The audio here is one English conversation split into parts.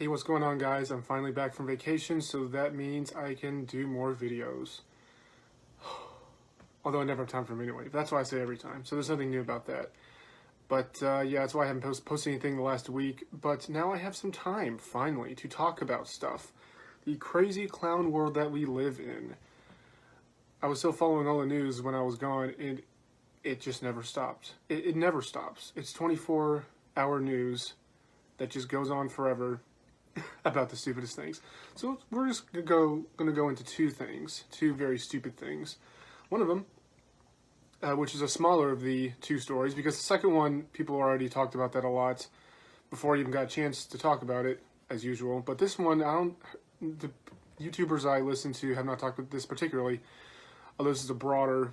Hey, what's going on, guys? I'm finally back from vacation, so that means I can do more videos. Although I never have time for them anyway. That's why I say every time, so there's nothing new about that. But yeah, that's why I haven't posted anything the last week. But now I have some time, finally, to talk about stuff. The crazy clown world that we live in. I was still following all the news when I was gone, and it just never stopped. It never stops. It's 24-hour news that just goes on forever about the stupidest things. So we're just gonna go into two very stupid things. One of them, which is a smaller of the two stories, because the second one, people already talked about that a lot before I even got a chance to talk about it, as usual. But this one, the YouTubers I listen to have not talked about this particularly, although this is a broader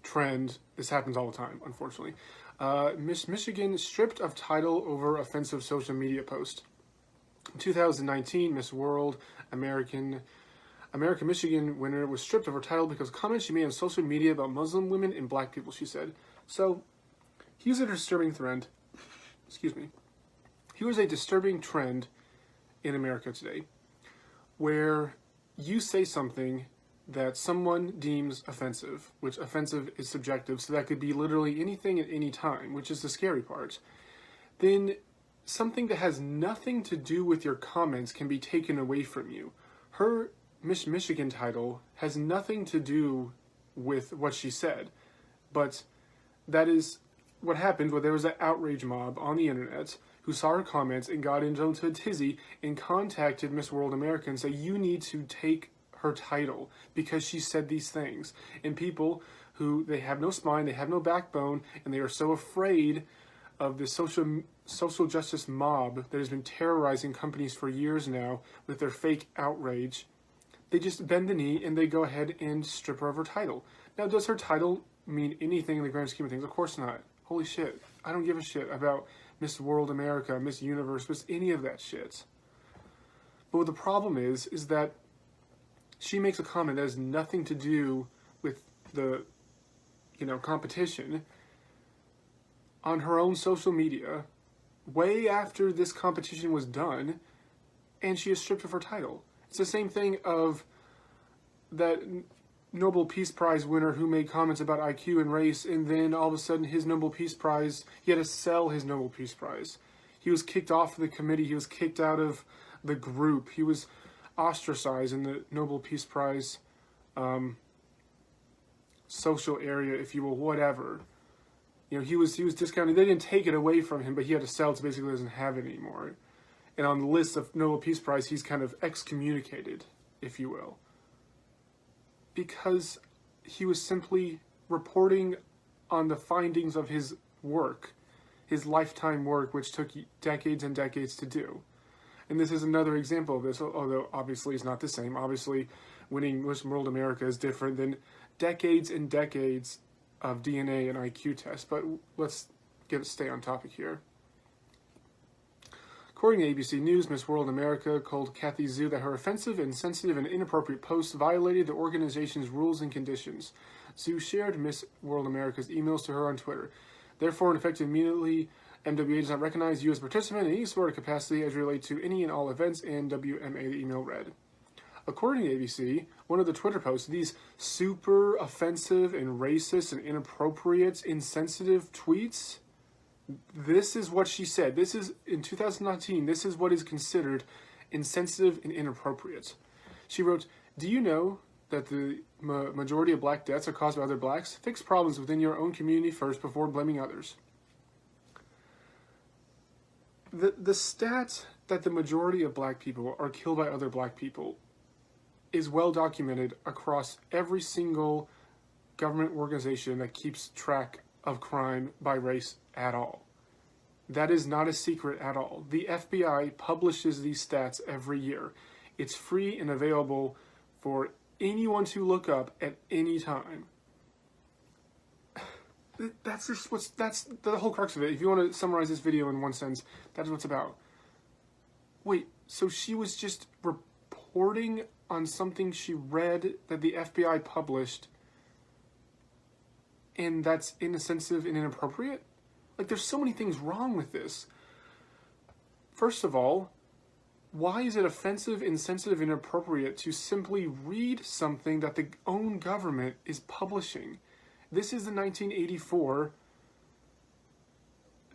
trend. This happens all the time, unfortunately. Miss Michigan stripped of title over offensive social media post. In 2019, Miss World American Michigan winner was stripped of her title because of comments she made on social media about Muslim women and black people, she said. So, here's a disturbing trend. Excuse me. Here's a disturbing trend in America today, where you say something that someone deems offensive, which offensive is subjective, so that could be literally anything at any time, which is the scary part. Then something that has nothing to do with your comments can be taken away from you. Her Miss Michigan title has nothing to do with what she said, but that is what happened when there was an outrage mob on the internet who saw her comments and got into a tizzy and contacted Miss World America and said, you need to take her title because she said these things. And people who, they have no spine, they have no backbone, and they are so afraid of the social justice mob that has been terrorizing companies for years now with their fake outrage, they just bend the knee and they go ahead and strip her of her title. Now, does her title mean anything in the grand scheme of things? Of course not. Holy shit. I don't give a shit about Miss World America, Miss Universe, Miss any of that shit. But what the problem is that she makes a comment that has nothing to do with the, competition on her own social media way after this competition was done, and she is stripped of her title. It's the same thing of that Nobel Peace Prize winner who made comments about IQ and race, and then all of a sudden his Nobel Peace Prize, he had to sell his Nobel Peace Prize. He was kicked off the committee, he was kicked out of the group, he was ostracized in the Nobel Peace Prize social area, if you will, whatever. He was discounted. They didn't take it away from him, but he had to sell it, so basically doesn't have it anymore. And on the list of Nobel Peace Prize, he's kind of excommunicated, if you will, because he was simply reporting on the findings of his work, his lifetime work, which took decades and decades to do. And this is another example of this, although obviously it's not the same. Obviously, winning Miss World America is different than decades and decades of DNA and IQ tests. But let's stay on topic here. According to ABC News, Miss World America told Kathy Zhu that her offensive, insensitive, and inappropriate posts violated the organization's rules and conditions. Zhu shared Miss World America's emails to her on Twitter. Therefore, and effective immediately, MWA does not recognize you as a participant in any sort of capacity as relate to any and all events, and WMA, the email read. According to ABC, one of the Twitter posts, these super offensive and racist and inappropriate, insensitive tweets, this is what she said. This is, in 2019, this is what is considered insensitive and inappropriate. She wrote, do you know that the majority of black deaths are caused by other blacks? Fix problems within your own community first before blaming others. The stat that the majority of black people are killed by other black people is well documented across every single government organization that keeps track of crime by race at all. That is not a secret at all. The FBI publishes these stats every year. It's free and available for anyone to look up at any time. That's the whole crux of it. If you want to summarize this video in one sentence, that's what it's about. Wait, so she was just reporting on something she read that the FBI published, and that's insensitive and inappropriate? Like, there's so many things wrong with this. First of all, Why is it offensive, insensitive, and inappropriate to simply read something that the own government is publishing? This is the 1984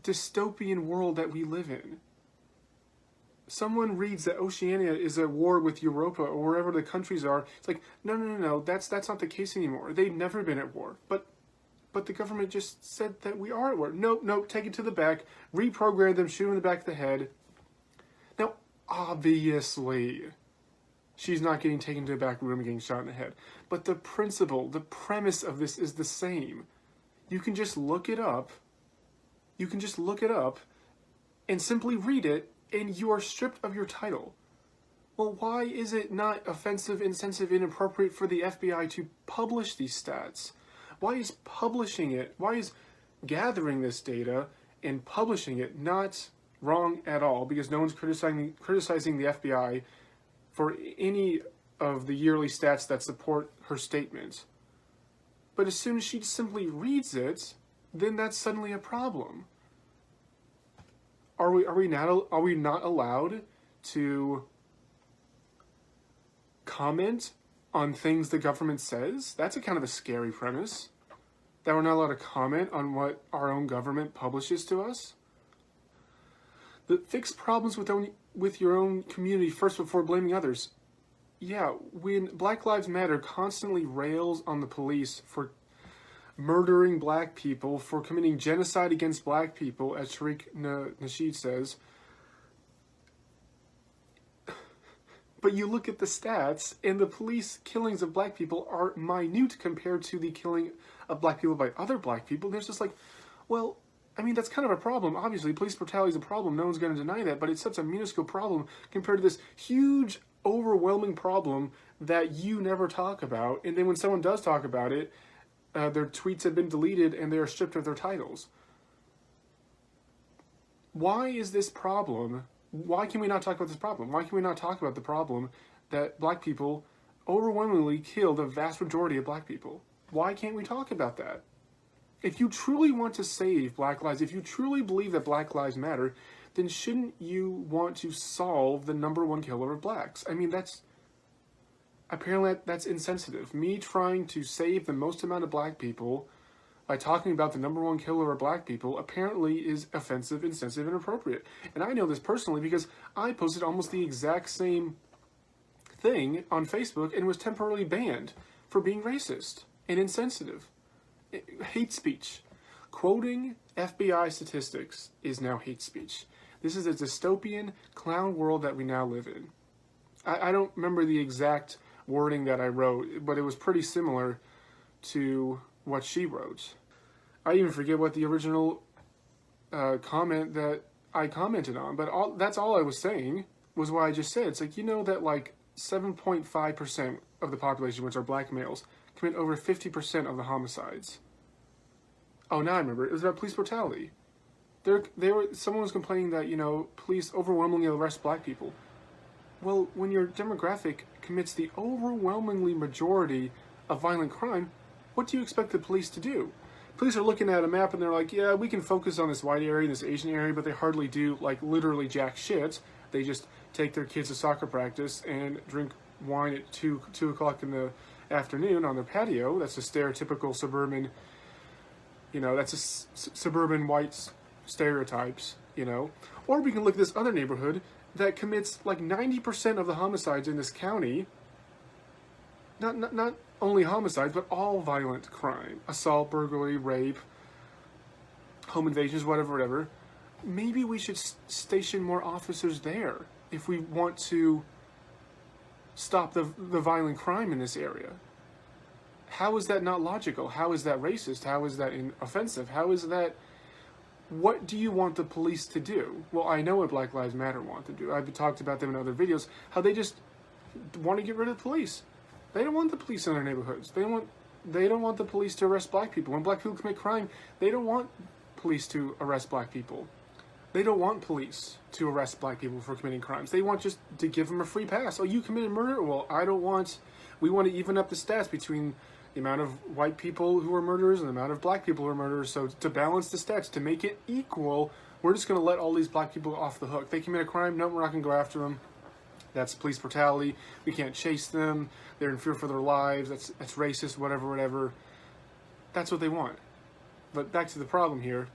dystopian world that we live in. Someone reads that Oceania is at war with Europa or wherever the countries are. It's like, no, that's not the case anymore. They've never been at war. But the government just said that we are at war. No, take it to the back, reprogram them, shoot them in the back of the head. Now, obviously, she's not getting taken to the back room and getting shot in the head. But the principle, the premise of this is the same. You can just look it up. You can just look it up and simply read it, and you are stripped of your title. Well, why is it not offensive, insensitive, inappropriate for the FBI to publish these stats? Why is publishing it, why is gathering this data and publishing it not wrong at all? Because no one's criticizing the FBI for any of the yearly stats that support her statements. But as soon as she simply reads it, then that's suddenly a problem. Are we not allowed to comment on things the government says? That's a kind of a scary premise. That we're not allowed to comment on what our own government publishes to us. Fix problems with your own community first before blaming others. Yeah, when Black Lives Matter constantly rails on the police for murdering black people, for committing genocide against black people, as Tariq Nasheed says. But you look at the stats, and the police killings of black people are minute compared to the killing of black people by other black people. There's just like, well, I mean, that's kind of a problem. Obviously, police brutality is a problem. No one's going to deny that. But it's such a minuscule problem compared to this huge, overwhelming problem that you never talk about. And then when someone does talk about it, their tweets have been deleted and they are stripped of their titles. Why is this problem? Why can we not talk about this problem? Why can we not talk about the problem that black people overwhelmingly killed a vast majority of black people? Why can't we talk about that? If you truly want to save black lives, if you truly believe that black lives matter, then shouldn't you want to solve the number one killer of blacks? I mean, that's insensitive. Me trying to save the most amount of black people by talking about the number one killer of black people apparently is offensive, insensitive, and inappropriate. And I know this personally because I posted almost the exact same thing on Facebook and was temporarily banned for being racist and insensitive. Hate speech. Quoting FBI statistics is now hate speech. This is a dystopian clown world that we now live in. I don't remember the exact wording that I wrote, but it was pretty similar to what she wrote. I even forget what the original comment that I commented on, but that's all I was saying was what I just said. It's like, you know that like 7.5% of the population, which are black males, commit over 50% of the homicides. Oh, now I remember. It was about police brutality. Someone was complaining that, police overwhelmingly arrest black people. Well, when your demographic commits the overwhelmingly majority of violent crime, what do you expect the police to do? Police are looking at a map and they're like, yeah, we can focus on this white area and this Asian area, but they hardly do, like, literally jack shit. They just take their kids to soccer practice and drink wine at 2 o'clock in the afternoon on their patio. That's a stereotypical suburban, that's a suburban white stereotypes, Or we can look at this other neighborhood that commits like 90% of the homicides in this county. Not only homicides, but all violent crime. Assault, burglary, rape, home invasions, whatever. Maybe we should station more officers there if we want to stop the violent crime in this area. How is that not logical? How is that racist? How is that offensive? How is that... What do you want the police to do? Well, I know what Black Lives Matter want to do. I've talked about them in other videos, how they just want to get rid of the police. They don't want the police in their neighborhoods. They don't want the police to arrest black people. When black people commit crime, they don't want police to arrest black people. They don't want police to arrest black people for committing crimes. They want just to give them a free pass. Oh, you committed murder? Well, we want to even up the stats between the amount of white people who are murderers and the amount of black people who are murderers. So to balance the stats, to make it equal, we're just going to let all these black people off the hook. They commit a crime, no, we're not going to go after them. That's police brutality. We can't chase them. They're in fear for their lives. That's racist, whatever. That's what they want. But back to the problem here.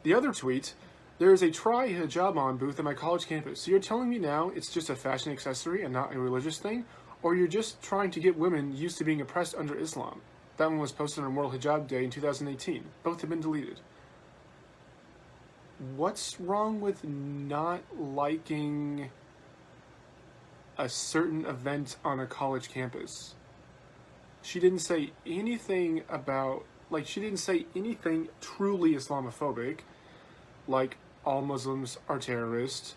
The other tweet, there is a try-hijab on booth at my college campus. So you're telling me now it's just a fashion accessory and not a religious thing? Or you're just trying to get women used to being oppressed under Islam? That one was posted on World Hijab Day in 2018. Both have been deleted. What's wrong with not liking a certain event on a college campus? She didn't say anything about, she didn't say anything truly Islamophobic, like all Muslims are terrorists,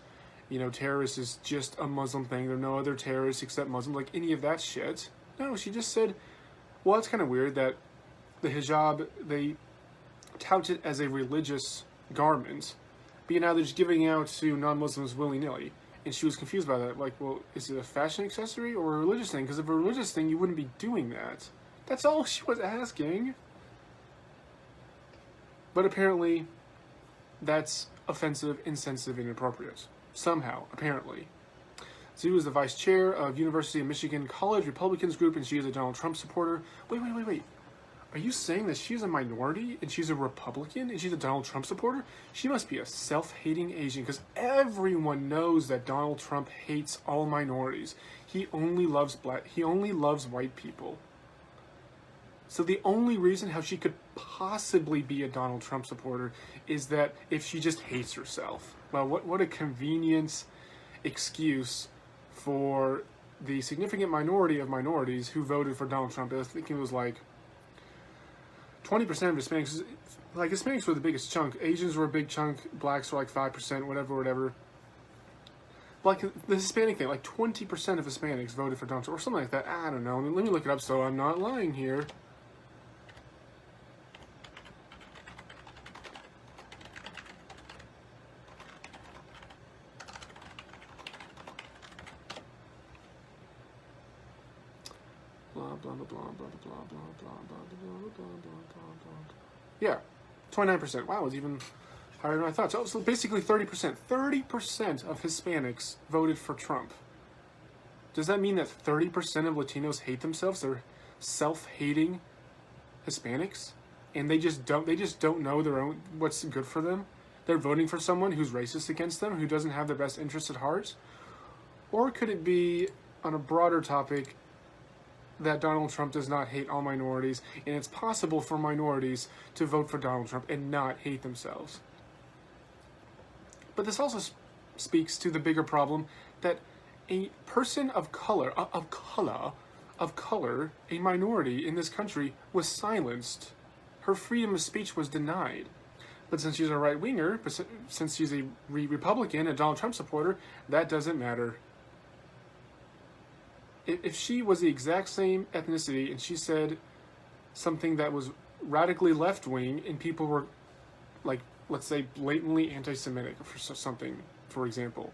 terrorists is just a Muslim thing, there are no other terrorists except Muslims, like any of that shit. No, she just said, well, it's kind of weird that the hijab, they tout it as a religious garment, but now they're just giving out to non-Muslims willy-nilly. And she was confused by that. Like, well, is it a fashion accessory or a religious thing? Because if a religious thing, you wouldn't be doing that. That's all she was asking. But apparently, that's offensive, insensitive, and inappropriate. Somehow, apparently. Zhu is the vice chair of University of Michigan College Republicans Group, and she is a Donald Trump supporter. Wait. Are you saying that she's a minority and she's a Republican and she's a Donald Trump supporter? She must be a self-hating Asian, because everyone knows that Donald Trump hates all minorities. He only loves white people. So the only reason how she could possibly be a Donald Trump supporter is that if she just hates herself. Well, what a convenient excuse for the significant minority of minorities who voted for Donald Trump. I think it was like 20% of Hispanics, Hispanics were the biggest chunk. Asians were a big chunk. Blacks were like 5%, whatever. Like the Hispanic thing, 20% of Hispanics voted for Donald Trump, or something like that. I don't know. Let me look it up so I'm not lying here. Yeah, 29%. Wow, it's even higher than I thought. So basically 30%. 30% of Hispanics voted for Trump. Does that mean that 30% of Latinos hate themselves? They're self-hating Hispanics, and they just don't know their own what's good for them. They're voting for someone who's racist against them, who doesn't have their best interests at heart. Or could it be, on a broader topic, that Donald Trump does not hate all minorities, and it's possible for minorities to vote for Donald Trump and not hate themselves? But this also speaks to the bigger problem that a person of color, a minority in this country, was silenced. Her freedom of speech was denied. But since she's a right-winger, since she's a Republican, a Donald Trump supporter, that doesn't matter. If she was the exact same ethnicity and she said something that was radically left-wing and people were, let's say, blatantly anti-Semitic for something, for example,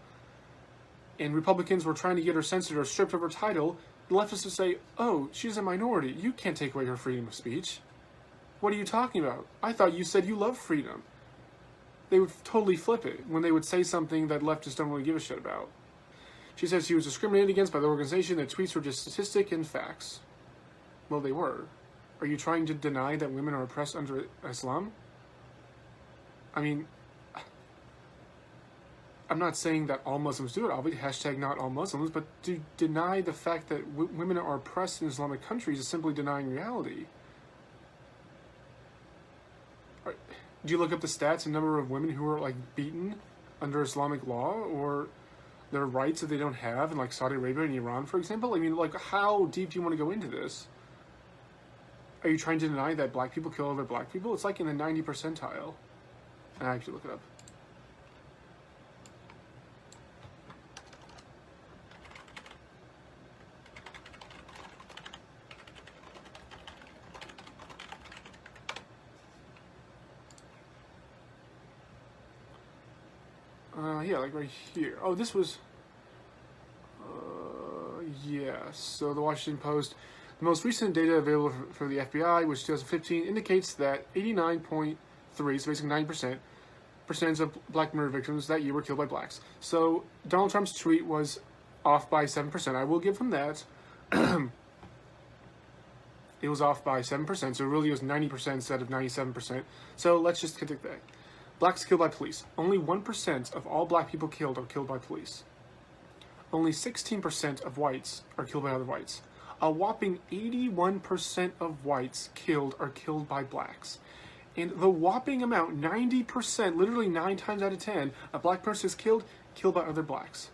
and Republicans were trying to get her censored or stripped of her title, the leftists would say, oh, she's a minority. You can't take away her freedom of speech. What are you talking about? I thought you said you love freedom. They would totally flip it when they would say something that leftists don't really give a shit about. She says she was discriminated against by the organization, that tweets were just statistic and facts. Well, they were. Are you trying to deny that women are oppressed under Islam? I mean, I'm not saying that all Muslims do it, obviously, hashtag not all Muslims, but to deny the fact that women are oppressed in Islamic countries is simply denying reality. Do you look up the stats, the number of women who are, beaten under Islamic law, or their rights that they don't have in, Saudi Arabia and Iran, for example? I mean, how deep do you want to go into this? Are you trying to deny that black people kill other black people? It's in the 90 percentile. I actually look it up. Yeah, right here. Oh, this was... yeah, so the Washington Post. The most recent data available for the FBI, which 2015, indicates that 89.3, so basically 9%, percentage of black murder victims that year were killed by blacks. So Donald Trump's tweet was off by 7%. I will give him that. It was off by 7%, so it really was 90% instead of 97%. So let's just get that. Blacks killed by police. Only 1% of all black people killed are killed by police. Only 16% of whites are killed by other whites. A whopping 81% of whites killed are killed by blacks. And the whopping amount, 90%, literally 9 times out of 10, a black person is killed by other blacks.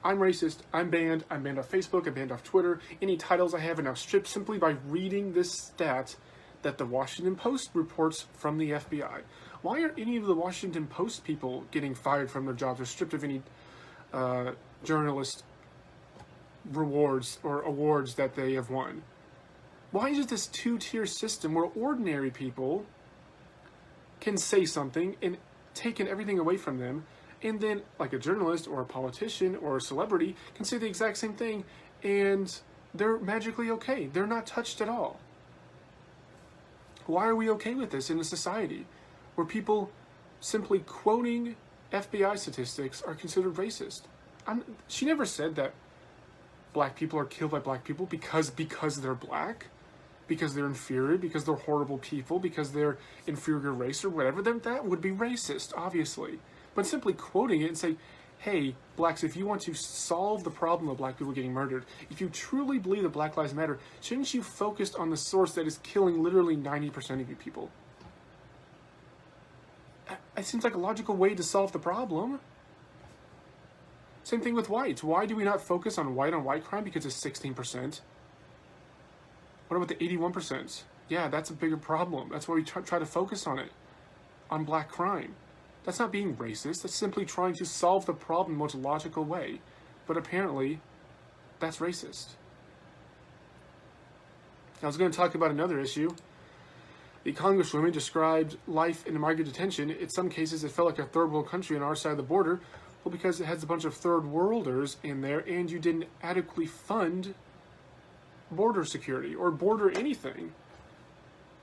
I'm racist, I'm banned off Facebook, I'm banned off Twitter. Any titles I have are now stripped simply by reading this stat that the Washington Post reports from the FBI. Why aren't any of the Washington Post people getting fired from their jobs or stripped of any journalist rewards or awards that they have won? Why is it this two-tier system where ordinary people can say something and taken everything away from them, and then like a journalist or a politician or a celebrity can say the exact same thing and they're magically okay? They're not touched at all. Why are we okay with this in a society where people simply quoting FBI statistics are considered racist? She never said that black people are killed by black people because they're black, because they're inferior, because they're horrible people, because they're inferior race or whatever. Then that would be racist, obviously. But simply quoting it and saying, hey, blacks, if you want to solve the problem of black people getting murdered, if you truly believe that Black Lives Matter, shouldn't you focus on the source that is killing literally 90% of you people? It seems like a logical way to solve the problem. Same thing with whites. Why do we not focus on white crime? Because it's 16%. What about the 81%? Yeah, that's a bigger problem. That's why we try to focus on it, on black crime. That's not being racist. That's simply trying to solve the problem in the most logical way. But apparently, that's racist. I was going to talk about another issue. The Congresswoman described life in migrant detention. In some cases, it felt like a third world country on our side of the border. Well, because it has a bunch of third worlders in there, and you didn't adequately fund border security or border anything.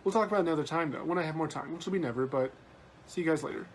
We'll talk about it another time, though, when I have more time, which will be never, but see you guys later.